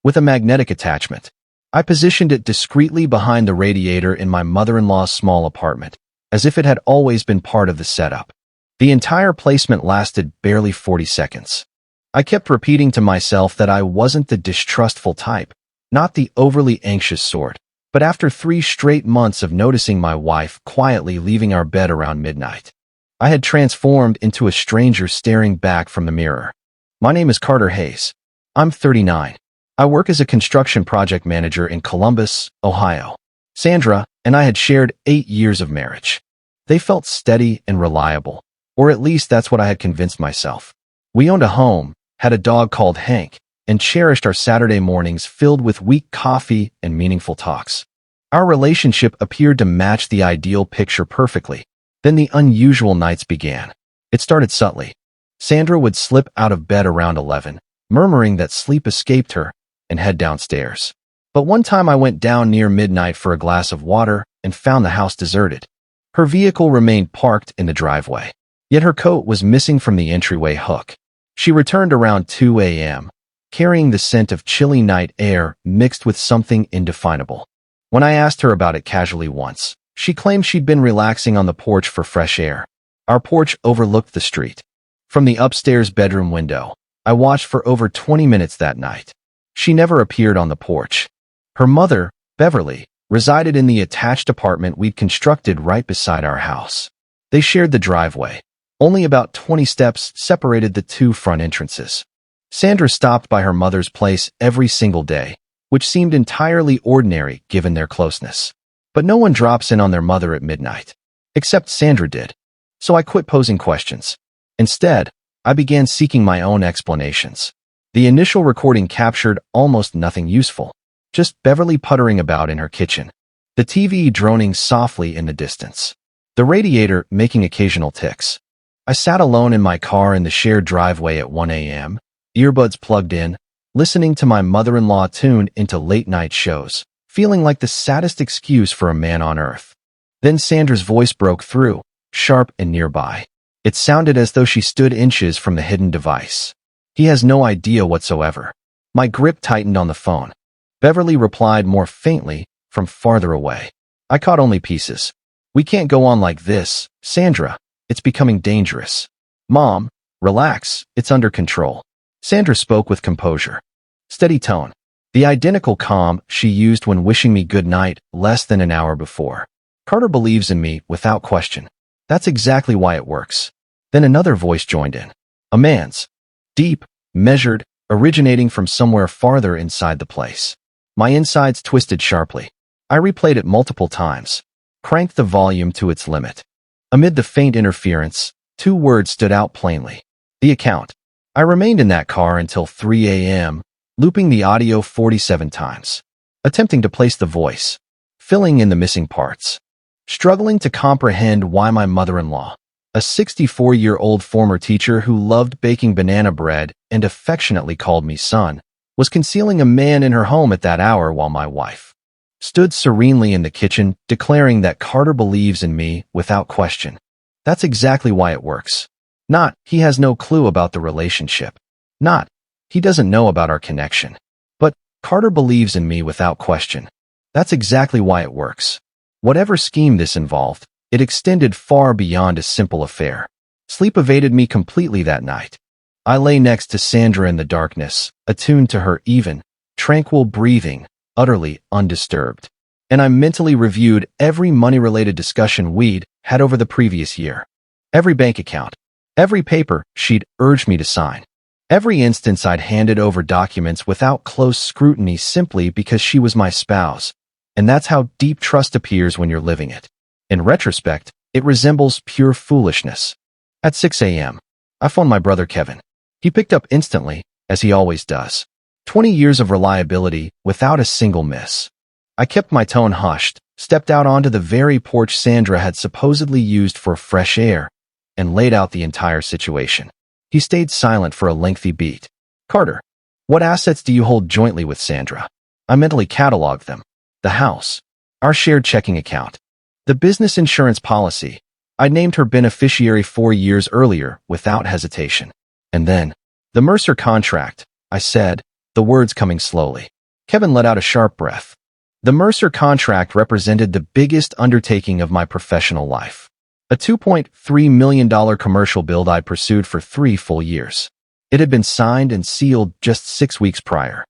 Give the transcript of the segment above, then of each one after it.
with a magnetic attachment. I positioned it discreetly behind the radiator in my mother-in-law's small apartment, as if it had always been part of the setup. The entire placement lasted barely 40 seconds. I kept repeating to myself that I wasn't the distrustful type, not the overly anxious sort. But after 3 straight months of noticing my wife quietly leaving our bed around midnight, I had transformed into a stranger staring back from the mirror. My name is Carter Hayes. I'm 39. I work as a construction project manager in Columbus, Ohio. Sandra and I had shared 8 years of marriage. They felt steady and reliable, or at least that's what I had convinced myself. We owned a home, had a dog called Hank, and cherished our Saturday mornings filled with weak coffee and meaningful talks. Our relationship appeared to match the ideal picture perfectly. Then the unusual nights began. It started subtly. Sandra would slip out of bed around 11, murmuring that sleep escaped her, and head downstairs. But one time I went down near midnight for a glass of water and found the house deserted. Her vehicle remained parked in the driveway, yet her coat was missing from the entryway hook. She returned around 2 a.m., carrying the scent of chilly night air mixed with something indefinable. When I asked her about it casually once, she claimed she'd been relaxing on the porch for fresh air. Our porch overlooked the street. From the upstairs bedroom window, I watched for over 20 minutes that night. She never appeared on the porch. Her mother, Beverly, resided in the attached apartment we'd constructed right beside our house. They shared the driveway. Only about 20 steps separated the 2 front entrances. Sandra stopped by her mother's place every single day, which seemed entirely ordinary given their closeness. But no one drops in on their mother at midnight. Except Sandra did. So I quit posing questions. Instead, I began seeking my own explanations. The initial recording captured almost nothing useful, just Beverly puttering about in her kitchen, the TV droning softly in the distance, the radiator making occasional ticks. I sat alone in my car in the shared driveway at 1 a.m., earbuds plugged in, listening to my mother-in-law tuned into late-night shows, feeling like the saddest excuse for a man on earth. Then Sandra's voice broke through, sharp and nearby. It sounded as though she stood inches from the hidden device. He has no idea whatsoever. My grip tightened on the phone. Beverly replied more faintly, from farther away. I caught only pieces. We can't go on like this, Sandra. It's becoming dangerous. Mom, relax, it's under control. Sandra spoke with composure. Steady tone. The identical calm she used when wishing me good night less than an hour before. Carter believes in me without question. That's exactly why it works. Then another voice joined in. A man's. Deep, measured, originating from somewhere farther inside the place. My insides twisted sharply. I replayed it multiple times. Cranked the volume to its limit. Amid the faint interference, 2 words stood out plainly. The account. I remained in that car until 3 a.m., looping the audio 47 times, attempting to place the voice, filling in the missing parts, struggling to comprehend why my mother-in-law, a 64-year-old former teacher who loved baking banana bread and affectionately called me son, was concealing a man in her home at that hour while my wife stood serenely in the kitchen, declaring that Carter believes in me without question. That's exactly why it works. Not, he has no clue about the relationship. Not, he doesn't know about our connection. But, Carter believes in me without question. That's exactly why it works. Whatever scheme this involved, it extended far beyond a simple affair. Sleep evaded me completely that night. I lay next to Sandra in the darkness, attuned to her even, tranquil breathing, utterly undisturbed. And I mentally reviewed every money-related discussion we'd had over the previous year. Every bank account. Every paper she'd urged me to sign. Every instance I'd handed over documents without close scrutiny simply because she was my spouse. And that's how deep trust appears when you're living it. In retrospect, it resembles pure foolishness. At 6 a.m., I phoned my brother Kevin. He picked up instantly, as he always does. 20 years of reliability without a single miss. I kept my tone hushed, stepped out onto the very porch Sandra had supposedly used for fresh air, and laid out the entire situation. He stayed silent for a lengthy beat. Carter, what assets do you hold jointly with Sandra? I mentally cataloged them. The house, our shared checking account, the business insurance policy. I named her beneficiary 4 years earlier without hesitation. And then, the Mercer contract, I said, the the words coming slowly. Kevin let out a sharp breath. The Mercer contract represented the biggest undertaking of my professional life. A $2.3 million commercial build I pursued for 3 full years. It had been signed and sealed just 6 weeks prior.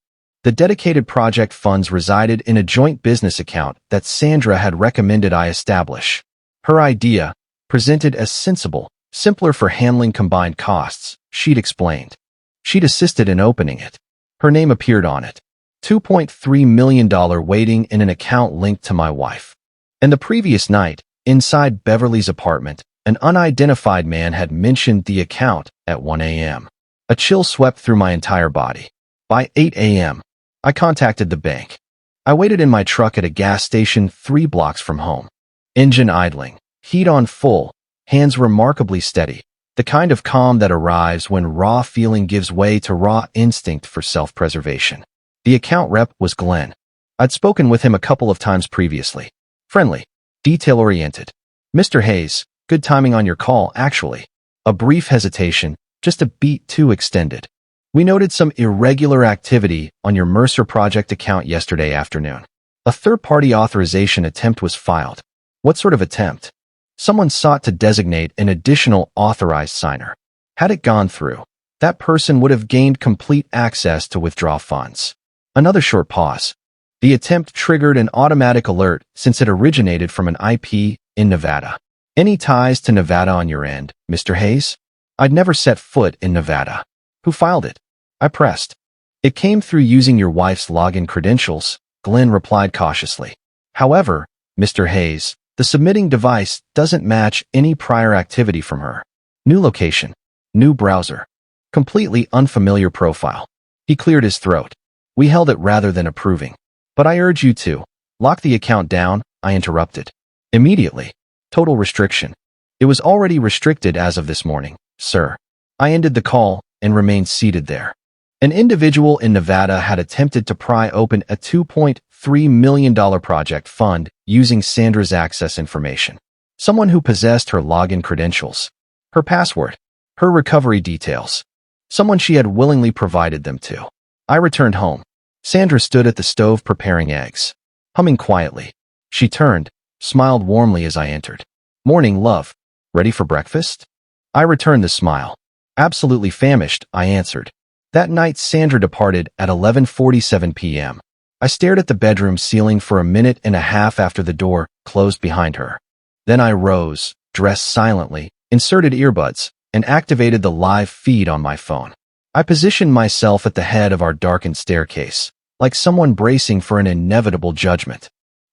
The dedicated project funds resided in a joint business account that Sandra had recommended I establish. Her idea, presented as sensible, simpler for handling combined costs, she'd explained. She'd assisted in opening it. Her name appeared on it. $2.3 million waiting in an account linked to my wife. And the previous night, inside Beverly's apartment, an unidentified man had mentioned the account at 1 a.m. A chill swept through my entire body. By 8 a.m., I contacted the bank. I waited in my truck at a gas station 3 blocks from home. Engine idling, heat on full, hands remarkably steady, the kind of calm that arrives when raw feeling gives way to raw instinct for self-preservation. The account rep was Glenn. I'd spoken with him a couple of times previously. Friendly, detail-oriented. "Mr. Hayes, good timing on your call, actually." A brief hesitation, just a beat too extended. "We noted some irregular activity on your Mercer project account yesterday afternoon. A third-party authorization attempt was filed." "What sort of attempt?" "Someone sought to designate an additional authorized signer. Had it gone through, that person would have gained complete access to withdraw funds." Another short pause. "The attempt triggered an automatic alert since it originated from an IP in Nevada. Any ties to Nevada on your end, Mr. Hayes?" "I'd never set foot in Nevada." "Who filed it?" I pressed. "It came through using your wife's login credentials," Glenn replied cautiously. "However, Mr. Hayes, the submitting device doesn't match any prior activity from her. New location, new browser, completely unfamiliar profile." He cleared his throat. "We held it rather than approving. But I urge you to lock the account down," I interrupted. "Immediately. Total restriction." "It was already restricted as of this morning, sir." I ended the call and remained seated there. An individual in Nevada had attempted to pry open a $2.3 million project fund using Sandra's access information. Someone who possessed her login credentials, her password, her recovery details. Someone she had willingly provided them to. I returned home. Sandra stood at the stove preparing eggs, humming quietly. She turned, smiled warmly as I entered. "Morning, love. Ready for breakfast?" I returned the smile. "Absolutely famished," I answered. That night, Sandra departed at 11:47 p.m. I stared at the bedroom ceiling for a minute and a half after the door closed behind her. Then I rose, dressed silently, inserted earbuds, and activated the live feed on my phone. I positioned myself at the head of our darkened staircase, like someone bracing for an inevitable judgment.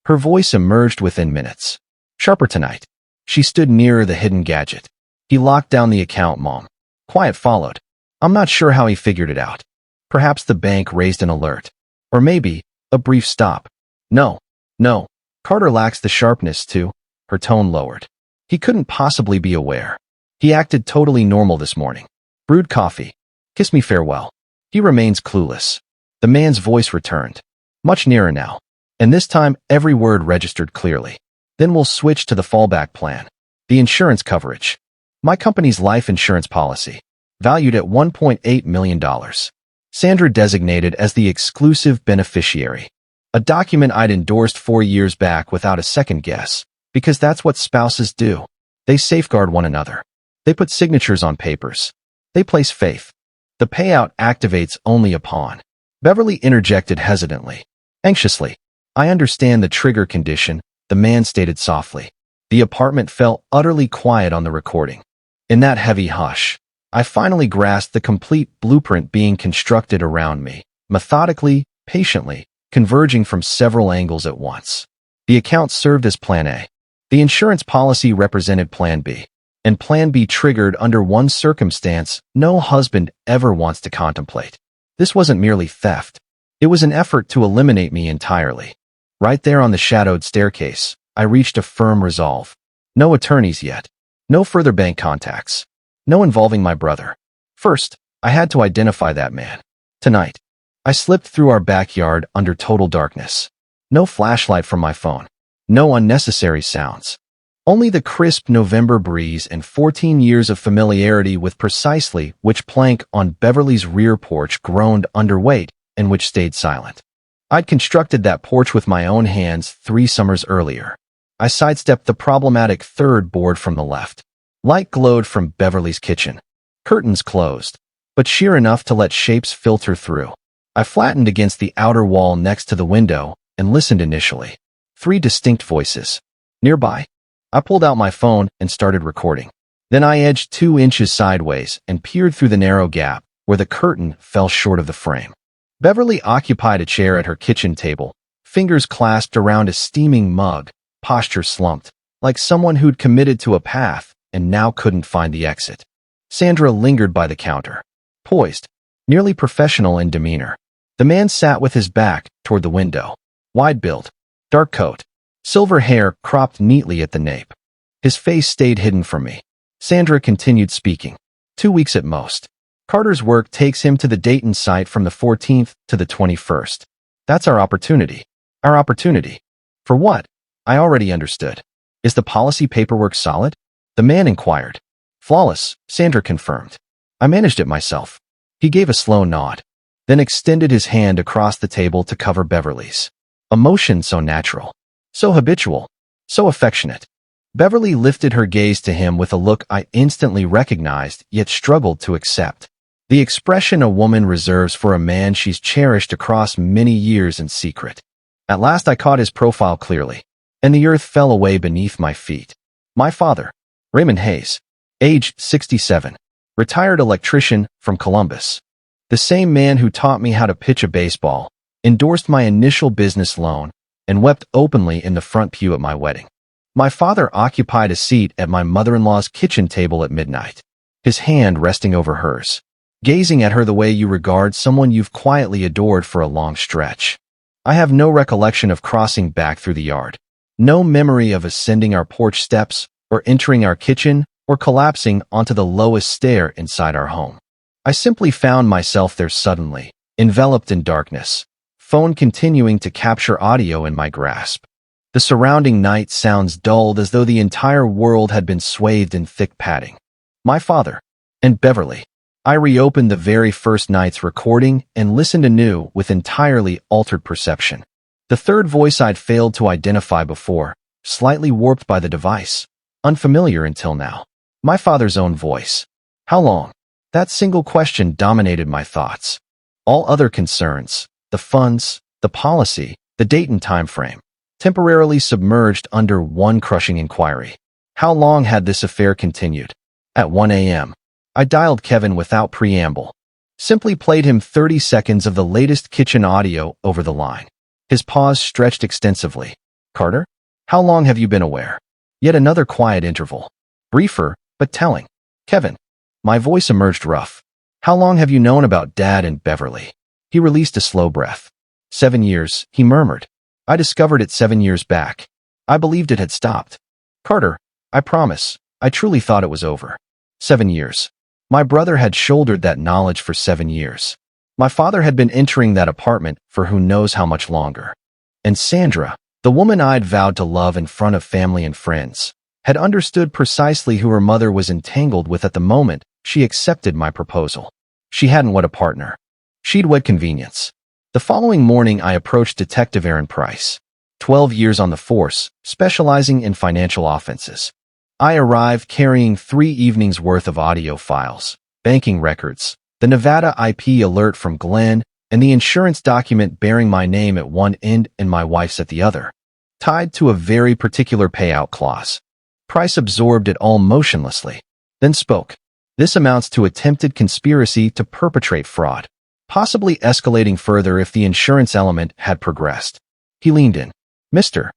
Her voice emerged within minutes. "Sharper tonight." She stood nearer the hidden gadget. "He locked down the account, Mom." Quiet followed. I'm not sure how he figured it out. Perhaps the bank raised an alert. Or maybe a brief stop. No. Carter lacks the sharpness to." Her tone lowered. "He couldn't possibly be aware. He acted totally normal this morning. Brewed coffee. Kiss me farewell. He remains clueless." The man's voice returned. Much nearer now. And this time every word registered clearly. "Then we'll switch to the fallback plan. The insurance coverage. My company's life insurance policy. Valued at $1.8 million. Sandra designated as the exclusive beneficiary. A document I'd endorsed 4 years back without a second guess, because that's what spouses do. They safeguard one another. They put signatures on papers. They place faith. The payout activates only upon." Beverly interjected hesitantly. Anxiously. "I understand the trigger condition," the man stated softly. The apartment fell utterly quiet on the recording. In that heavy hush, I finally grasped the complete blueprint being constructed around me, methodically, patiently, converging from several angles at once. The account served as Plan A. The insurance policy represented Plan B. And Plan B triggered under one circumstance no husband ever wants to contemplate. This wasn't merely theft. It was an effort to eliminate me entirely. Right there on the shadowed staircase, I reached a firm resolve. No attorneys yet. No further bank contacts. No involving my brother. First, I had to identify that man. Tonight, I slipped through our backyard under total darkness. No flashlight from my phone. No unnecessary sounds. Only the crisp November breeze and 14 years of familiarity with precisely which plank on Beverly's rear porch groaned underweight and which stayed silent. I'd constructed that porch with my own hands 3 summers earlier. I sidestepped the problematic third board from the left. Light glowed from Beverly's kitchen. Curtains closed, but sheer enough to let shapes filter through. I flattened against the outer wall next to the window and listened initially. 3 distinct voices. Nearby. I pulled out my phone and started recording. Then I edged 2 inches sideways and peered through the narrow gap where the curtain fell short of the frame. Beverly occupied a chair at her kitchen table, fingers clasped around a steaming mug, posture slumped, like someone who'd committed to a path and now couldn't find the exit. Sandra lingered by the counter, poised, nearly professional in demeanor. The man sat with his back toward the window, wide build, dark coat, silver hair cropped neatly at the nape. His face stayed hidden from me. Sandra continued speaking. 2 weeks at most. Carter's work takes him to the Dayton site from the 14th to the 21st. That's our opportunity. Our opportunity. For what? I already understood. Is the policy paperwork solid? The man inquired. Flawless, Sandra confirmed. I managed it myself. He gave a slow nod, then extended his hand across the table to cover Beverly's. A motion so natural, so habitual, so affectionate. Beverly lifted her gaze to him with a look I instantly recognized yet struggled to accept. The expression a woman reserves for a man she's cherished across many years in secret. At last I caught his profile clearly, and the earth fell away beneath my feet. My father, Raymond Hayes, age 67, retired electrician from Columbus. The same man who taught me how to pitch a baseball, endorsed my initial business loan, and wept openly in the front pew at my wedding. My father occupied a seat at my mother-in-law's kitchen table at midnight, his hand resting over hers, gazing at her the way you regard someone you've quietly adored for a long stretch. I have no recollection of crossing back through the yard, no memory of ascending our porch steps or entering our kitchen or collapsing onto the lowest stair inside our home. I simply found myself there suddenly, enveloped in darkness, phone continuing to capture audio in my grasp. The surrounding night sounds dulled as though the entire world had been swathed in thick padding. My father and Beverly. I reopened the very first night's recording and listened anew with entirely altered perception. The third voice I'd failed to identify before, slightly warped by the device, unfamiliar until now. My father's own voice. How long? That single question dominated my thoughts. All other concerns, the funds, the policy, the Dayton timeframe, temporarily submerged under one crushing inquiry. How long had this affair continued? At 1 a.m. I dialed Kevin without preamble. Simply played him 30 seconds of the latest kitchen audio over the line. His pause stretched extensively. Carter? How long have you been aware? Yet another quiet interval. Briefer, but telling. Kevin. My voice emerged rough. How long have you known about Dad and Beverly? He released a slow breath. 7 years, he murmured. I discovered it 7 years back. I believed it had stopped. Carter, I promise, I truly thought it was over. 7 years. My brother had shouldered that knowledge for 7 years. My father had been entering that apartment for who knows how much longer. And Sandra, the woman I'd vowed to love in front of family and friends, had understood precisely who her mother was entangled with at the moment she accepted my proposal. She hadn't wed a partner. She'd wed convenience. The following morning I approached Detective Aaron Price, 12 years on the force, specializing in financial offenses. I arrived carrying 3 evenings' worth of audio files, banking records, the Nevada IP alert from Glenn, and the insurance document bearing my name at one end and my wife's at the other, tied to a very particular payout clause. Price absorbed it all motionlessly, then spoke. This amounts to attempted conspiracy to perpetrate fraud, possibly escalating further if the insurance element had progressed. He leaned in. Mr.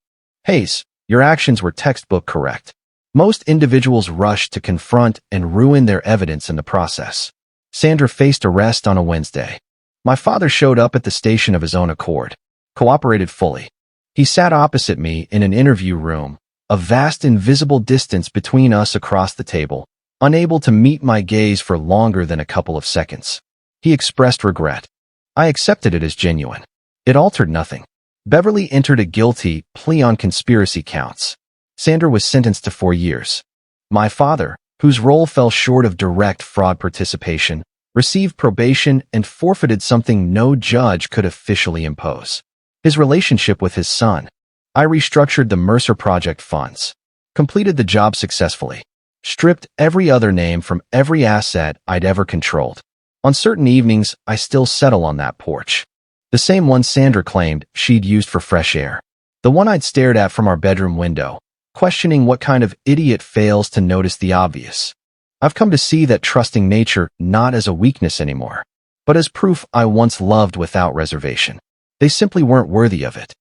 Hayes, your actions were textbook correct. Most individuals rush to confront and ruin their evidence in the process. Sandra faced arrest on a Wednesday. My father showed up at the station of his own accord, cooperated fully. He sat opposite me in an interview room, a vast invisible distance between us across the table, unable to meet my gaze for longer than a couple of seconds. He expressed regret. I accepted it as genuine. It altered nothing. Beverly entered a guilty plea on conspiracy counts. Sandra was sentenced to 4 years. My father, whose role fell short of direct fraud participation, received probation, and forfeited something no judge could officially impose: his relationship with his son. I restructured the Mercer Project funds, completed the job successfully, stripped every other name from every asset I'd ever controlled. On certain evenings, I still settle on that porch. The same one Sandra claimed she'd used for fresh air. The one I'd stared at from our bedroom window, questioning what kind of idiot fails to notice the obvious. I've come to see that trusting nature not as a weakness anymore, but as proof I once loved without reservation. They simply weren't worthy of it.